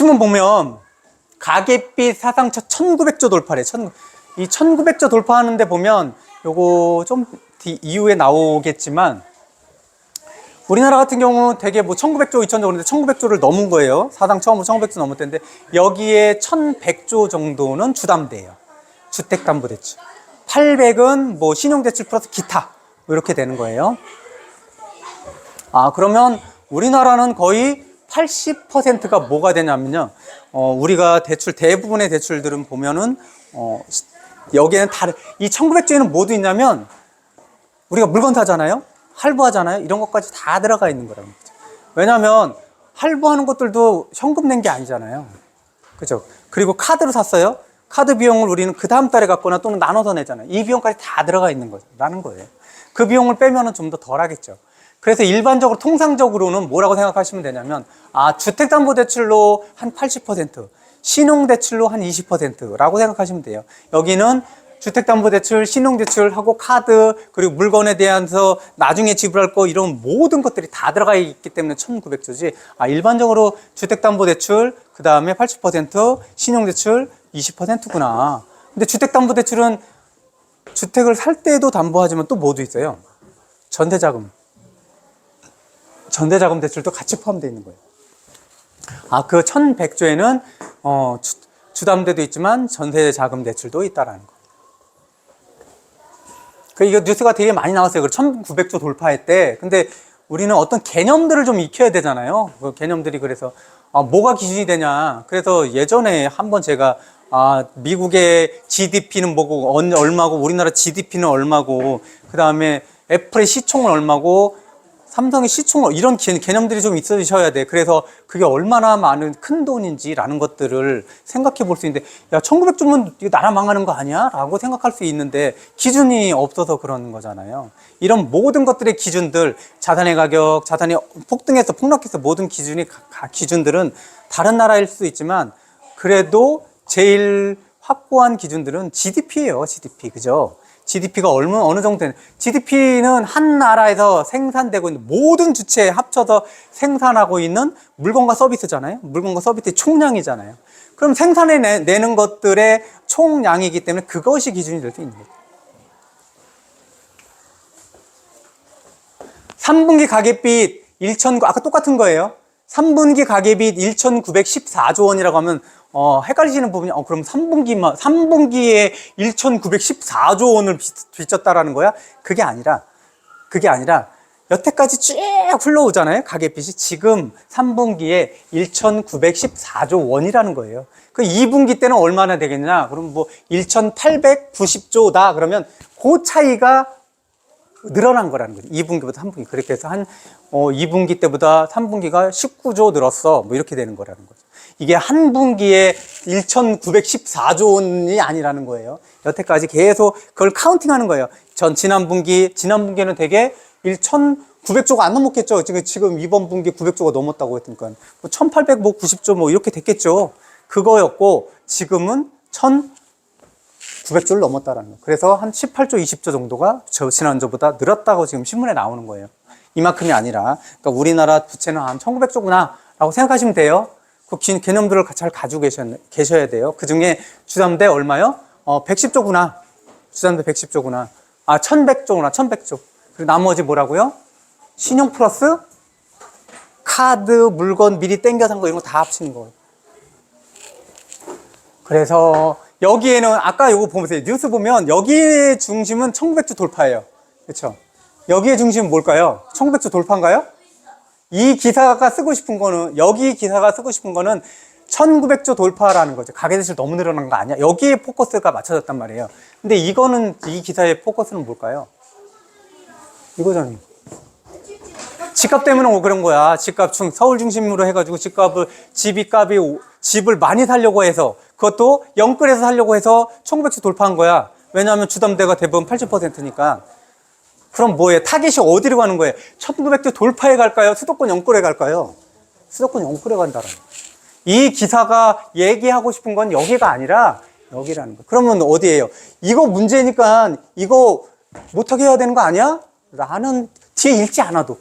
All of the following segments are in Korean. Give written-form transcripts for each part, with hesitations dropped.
신문 보면 가계빚 사상첫 1900조 돌파래. 이 1900조 돌파하는데 보면 요거 좀 이후에 나오겠지만 우리나라 같은 경우는 되게 뭐 1900조, 2000조 그런데 1900조를 넘은 거예요. 사상 처음으로 1900조 넘을 텐데 여기에 1100조 정도는 주담대예요. 주택담보대출. 800은 뭐 신용대출 플러스 기타 이렇게 되는 거예요. 그러면 우리나라는 거의 80%가 뭐가 되냐면요. 우리가 대부분의 대출들은 보면은 여기에는 이 1900조에는 뭐도 있냐면 우리가 물건 사잖아요. 할부하잖아요. 이런 것까지 다 들어가 있는 거라는 거죠. 왜냐하면 할부하는 것들도 현금 낸 게 아니잖아요. 그죠? 그리고 카드로 샀어요. 카드 비용을 우리는 그 다음 달에 갚거나 또는 나눠서 내잖아요. 이 비용까지 다 들어가 있는 거라는 거예요. 그 비용을 빼면은 좀 더 덜하겠죠. 그래서 일반적으로 통상적으로는 뭐라고 생각하시면 되냐면 주택담보대출로 한 80%, 신용대출로 한 20%라고 생각하시면 돼요. 여기는 주택담보대출, 신용대출하고 카드, 그리고 물건에 대해서 나중에 지불할 거 이런 모든 것들이 다 들어가 있기 때문에 1900조지. 일반적으로 주택담보대출, 그 다음에 80%, 신용대출 20%구나. 근데 주택담보대출은 주택을 살 때도 담보하지만 또 뭐도 있어요? 전세자금 대출도 같이 포함되어 있는 거예요. 그 1100조에는 주담대도 있지만 전세자금 대출도 있다라는 거. 이거 뉴스가 되게 많이 나왔어요. 1900조 돌파했대. 근데 우리는 어떤 개념들을 좀 익혀야 되잖아요. 그 개념들이 그래서 뭐가 기준이 되냐. 그래서 예전에 한번 제가 미국의 GDP는 뭐고 얼마고 우리나라 GDP는 얼마고 그 다음에 애플의 시총은 얼마고 삼성의 시총 이런 개념들이 좀 있으셔야 돼. 그래서 그게 얼마나 많은 큰 돈인지라는 것들을 생각해 볼 수 있는데 1900조면 이거 나라 망하는 거 아니야? 라고 생각할 수 있는데 기준이 없어서 그런 거잖아요. 이런 모든 것들의 기준들, 자산의 가격, 자산이 폭락해서 모든 기준들은 다른 나라일 수도 있지만 그래도 제일 확고한 기준들은 GDP예요. GDP. 그죠? GDP가 어느 정도 되는, GDP는 한 나라에서 생산되고 있는 모든 주체에 합쳐서 생산하고 있는 물건과 서비스잖아요. 물건과 서비스의 총량이잖아요. 그럼 생산해내는 것들의 총량이기 때문에 그것이 기준이 될 수 있는 거죠. 3분기 가계빚 아까 똑같은 거예요. 3분기 가계빚 1,914조 원이라고 하면 헷갈리시는 부분이 그럼 3분기에 1,914조 원을 빚졌다라는 거야? 그게 아니라 여태까지 쭉 흘러오잖아요. 가계빚이 지금 3분기에 1,914조 원이라는 거예요. 그 2분기 때는 얼마나 되겠냐? 그럼 뭐 1,890조다. 그러면 그 차이가 늘어난 거라는 거죠. 2분기보다 3분기. 그렇게 해서 2분기 때보다 3분기가 19조 늘었어. 뭐 이렇게 되는 거라는 거죠. 이게 한 분기에 1,914조 원이 아니라는 거예요. 여태까지 계속 그걸 카운팅하는 거예요. 지난 분기에는 되게 1,900조가 안 넘었겠죠. 지금 이번 분기 900조가 넘었다고 했으니까. 1,890조 뭐 이렇게 됐겠죠. 그거였고, 지금은 1,900조를 넘었다라는 거예요. 그래서 한 18조, 20조 정도가 지난주보다 늘었다고 지금 신문에 나오는 거예요. 이만큼이 아니라. 그러니까 우리나라 부채는 한 1,900조구나 라고 생각하시면 돼요. 그 개념들을 잘 가지고 계셔야 돼요. 그 중에 주담대 얼마요? 110조구나. 주담대 110조구나. 1,100조구나. 1,100조. 그리고 나머지 뭐라고요? 신용 플러스 카드, 물건 미리 땡겨 산 거 이런 거 다 합치는 거예요. 그래서 여기에는 아까 요거 보세요. 뉴스 보면 여기의 중심은 1900조 돌파예요. 그렇죠? 여기의 중심은 뭘까요? 1900조 돌파인가요? 이 기사가 쓰고 싶은 거는, 여기 기사가 쓰고 싶은 거는 1900조 돌파라는 거죠. 가계대출 너무 늘어난 거 아니야? 여기에 포커스가 맞춰졌단 말이에요. 근데 이 기사의 포커스는 뭘까요? 이거잖아요. 집값 때문에 그런 거야. 서울 중심으로 해가지고 집을 많이 살려고 해서, 그것도 영끌해서 살려고 해서 1900조 돌파한 거야. 왜냐하면 주담대가 대부분 80%니까. 그럼 뭐예요? 타겟이 어디로 가는 거예요? 1900조 돌파에 갈까요? 수도권 영끌에 갈까요? 수도권 영끌에 간다라는 거예요. 이 기사가 얘기하고 싶은 건 여기가 아니라 여기라는 거예요. 그러면 어디예요? 이거 문제니까 이거 못하게 해야 되는 거 아니야? 나는 뒤에 읽지 않아도.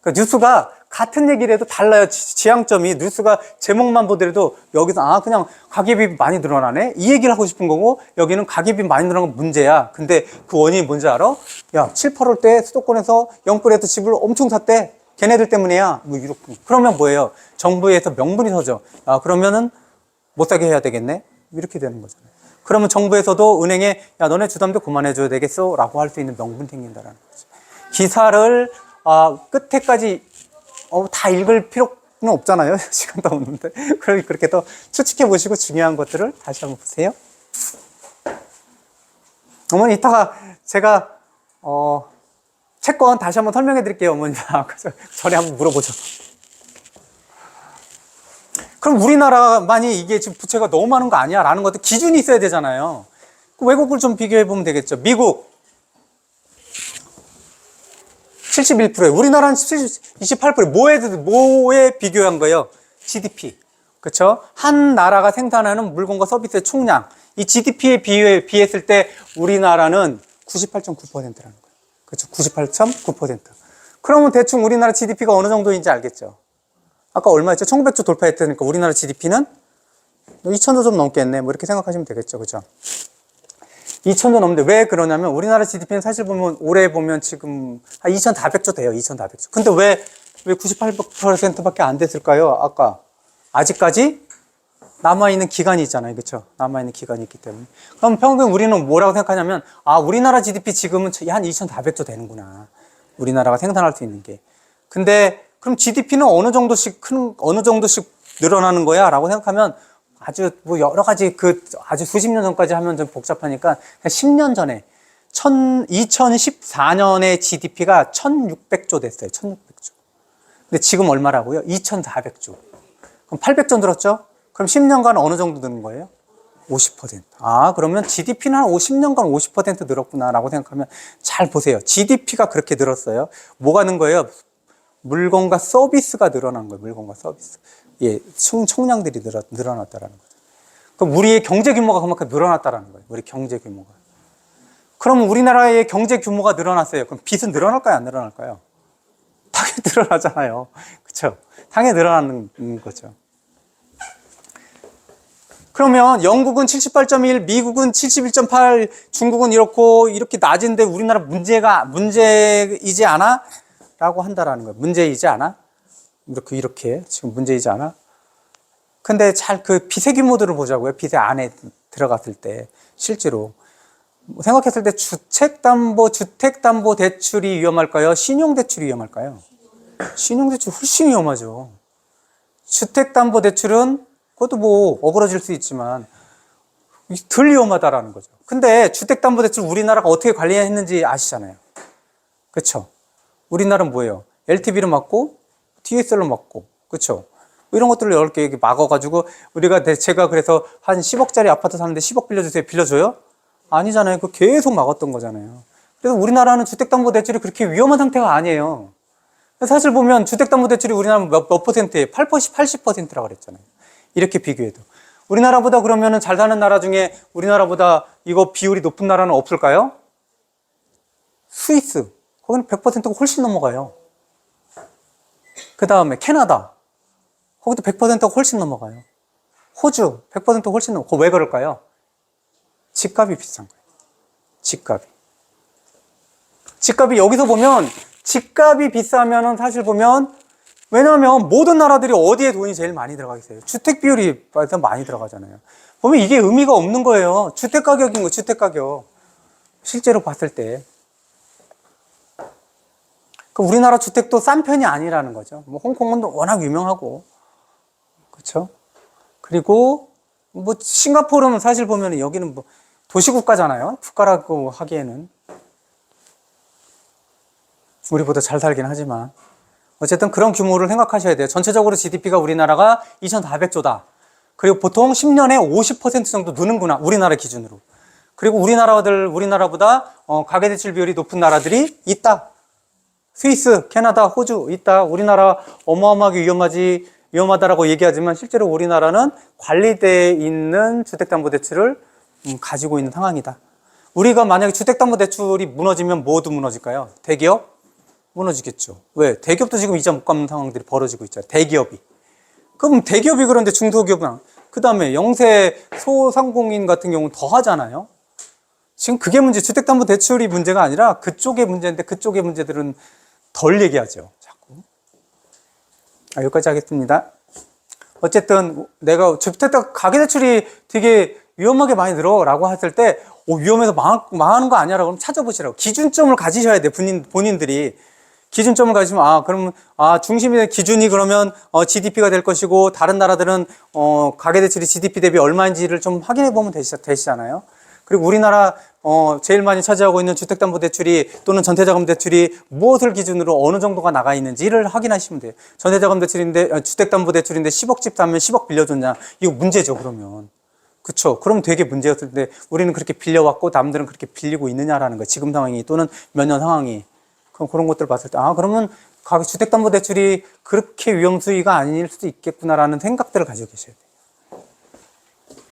그러니까 뉴스가 같은 얘기를 해도 달라요. 지향점이. 뉴스가 제목만 보더라도 여기서 그냥 가계비 많이 늘어나네? 이 얘기를 하고 싶은 거고, 여기는 가계비 많이 늘어난 건 문제야. 근데 그 원인이 뭔지 알아? 야, 7, 8월 때 수도권에서 영끌에서 집을 엄청 샀대. 걔네들 때문이야. 뭐 이렇게. 그러면 뭐예요? 정부에서 명분이 서죠. 그러면은 못 사게 해야 되겠네? 이렇게 되는 거잖아요. 그러면 정부에서도 은행에 야, 너네 주담대 그만해줘야 되겠어? 라고 할 수 있는 명분이 생긴다라는 거죠. 기사를 끝에까지 다 읽을 필요는 없잖아요. 시간도 없는데. 그럼 그렇게 또 추측해 보시고 중요한 것들을 다시 한번 보세요. 어머니 이따가 제가 채권 다시 한번 설명해 드릴게요. 어머니 전에 한번 물어보죠. 그럼 우리나라만이 이게 지금 부채가 너무 많은 거 아니야? 라는 것도 기준이 있어야 되잖아요. 외국을 좀 비교해 보면 되겠죠. 미국 71%에 우리나라는 28%. 뭐에 비교한 거예요? GDP. 그렇죠? 한 나라가 생산하는 물건과 서비스의 총량. 이 GDP에 비했을 때 우리나라는 98.9%라는 거예요. 그렇죠? 98.9%. 그러면 대충 우리나라 GDP가 어느 정도인지 알겠죠? 아까 얼마였죠? 1900조 돌파했다니까 우리나라 GDP는 2000조 좀 넘겠네. 뭐 이렇게 생각하시면 되겠죠. 그죠? 2000조 넘는데 왜 그러냐면 우리나라 GDP는 사실 보면 올해 보면 지금 한 2400조 돼요. 2400조. 근데 왜 98%밖에 안 됐을까요? 아까 아직까지 남아있는 기간이 있잖아요. 그렇죠? 남아있는 기간이 있기 때문에. 그럼 평균 우리는 뭐라고 생각하냐면 우리나라 GDP 지금은 한 2400조 되는구나. 우리나라가 생산할 수 있는 게. 근데 그럼 GDP는 어느 정도씩 늘어나는 거야? 라고 생각하면 아주 뭐 여러 가지 아주 수십 년 전까지 하면 좀 복잡하니까 10년 전에 2014년에 GDP가 1600조 됐어요. 1600조. 근데 지금 얼마라고요? 2400조. 그럼 800조 늘었죠? 그럼 10년간 어느 정도 느는 거예요? 50%. 그러면 GDP는 한 50년간 50% 늘었구나라고 생각하면 잘 보세요. GDP가 그렇게 늘었어요. 뭐가 는 거예요? 물건과 서비스가 늘어난 거예요. 물건과 서비스. 예, 총량들이 늘어났다라는 거죠. 그럼 우리의 경제 규모가 그만큼 늘어났다라는 거예요. 우리 경제 규모가. 그럼 우리나라의 경제 규모가 늘어났어요. 그럼 빚은 늘어날까요? 안 늘어날까요? 당연히 늘어나잖아요. 그렇죠? 당연히 늘어나는 거죠. 그러면 영국은 78.1, 미국은 71.8, 중국은 이렇게 낮은데 우리나라 문제이지 않아? 라고 한다라는 거예요. 문제이지 않아? 이렇게 지금 문제이지 않아? 근데 잘 빚의 규모들을 보자고요. 빚의 안에 들어갔을 때 실제로 생각했을 때 주택담보대출이 위험할까요? 신용대출이 위험할까요? 신용대출 훨씬 위험하죠. 주택담보대출은 그것도 뭐 어그러질 수 있지만 덜 위험하다라는 거죠. 근데 주택담보대출 우리나라가 어떻게 관리했는지 아시잖아요. 그렇죠? 우리나라는 뭐예요? LTV로 막고 DSR로 막고 그렇죠? 이런 것들을 10개 막아가지고 제가 그래서 한 10억짜리 아파트 사는데 10억 빌려주세요. 빌려줘요? 아니잖아요. 그 계속 막았던 거잖아요. 그래서 우리나라는 주택담보대출이 그렇게 위험한 상태가 아니에요. 사실 보면 주택담보대출이 우리나라 몇 퍼센트예요? 80%라고 그랬잖아요. 이렇게 비교해도. 우리나라보다 그러면은 잘 사는 나라 중에 우리나라보다 이거 비율이 높은 나라는 없을까요? 스위스. 거기는 100%가 훨씬 넘어가요. 그 다음에 캐나다. 거기도 100%가 훨씬 넘어가요. 호주 100%가 훨씬 넘어가요. 왜 그럴까요? 집값이 비싼 거예요. 집값이 여기서 보면 집값이 비싸면은 사실 보면 왜냐하면 모든 나라들이 어디에 돈이 제일 많이 들어가겠어요? 주택 비율이 많이 들어가잖아요. 보면 이게 의미가 없는 거예요. 주택 가격. 실제로 봤을 때. 우리나라 주택도 싼 편이 아니라는 거죠. 뭐 홍콩은 워낙 유명하고, 그렇죠? 그리고 뭐 싱가포르는 사실 보면 여기는 뭐 도시국가잖아요. 국가라고 하기에는 우리보다 잘 살긴 하지만 어쨌든 그런 규모를 생각하셔야 돼요. 전체적으로 GDP가 우리나라가 2,400조다. 그리고 보통 10년에 50% 정도 느는구나. 우리나라 기준으로. 그리고 우리나라보다 가계대출 비율이 높은 나라들이 있다. 스위스, 캐나다, 호주 있다. 우리나라 어마어마하게 위험하다라고 얘기하지만 실제로 우리나라는 관리되어 있는 주택담보대출을 가지고 있는 상황이다. 우리가 만약에 주택담보대출이 무너지면 뭐도 무너질까요? 대기업? 무너지겠죠. 왜? 대기업도 지금 이자 못 갚는 상황들이 벌어지고 있잖아요. 대기업이. 그럼 대기업이 그런데 중소기업은, 그 다음에 영세 소상공인 같은 경우는 더 하잖아요. 지금 그게 문제, 주택담보대출이 문제가 아니라 그쪽의 문제인데 그쪽의 문제들은 덜 얘기하죠. 자꾸. 여기까지 하겠습니다. 어쨌든 내가 주택담 가계대출이 되게 위험하게 많이 늘어라고 했을 때 위험해서 망하는 거 아니야 라고 찾아보시라고. 기준점을 가지셔야 돼. 본인들이. 기준점을 가지면 그러면 중심이 된 기준이 그러면 GDP가 될 것이고 다른 나라들은 가계대출이 GDP 대비 얼마인지를 좀 확인해 보면 되시잖아요. 그리고 우리나라 제일 많이 차지하고 있는 주택담보대출이 또는 전세자금대출이 무엇을 기준으로 어느 정도가 나가 있는지를 확인하시면 돼요. 전세자금대출인데 주택담보대출인데 10억 집 사면 10억 빌려줬냐, 이거 문제죠. 그러면 그쵸? 그럼 되게 문제였을 때 우리는 그렇게 빌려왔고 남들은 그렇게 빌리고 있느냐라는 거예요. 지금 상황이 또는 몇 년 상황이. 그런 것들을 봤을 때 그러면 주택담보대출이 그렇게 위험 수위가 아닐 수도 있겠구나라는 생각들을 가지고 계셔야 돼요.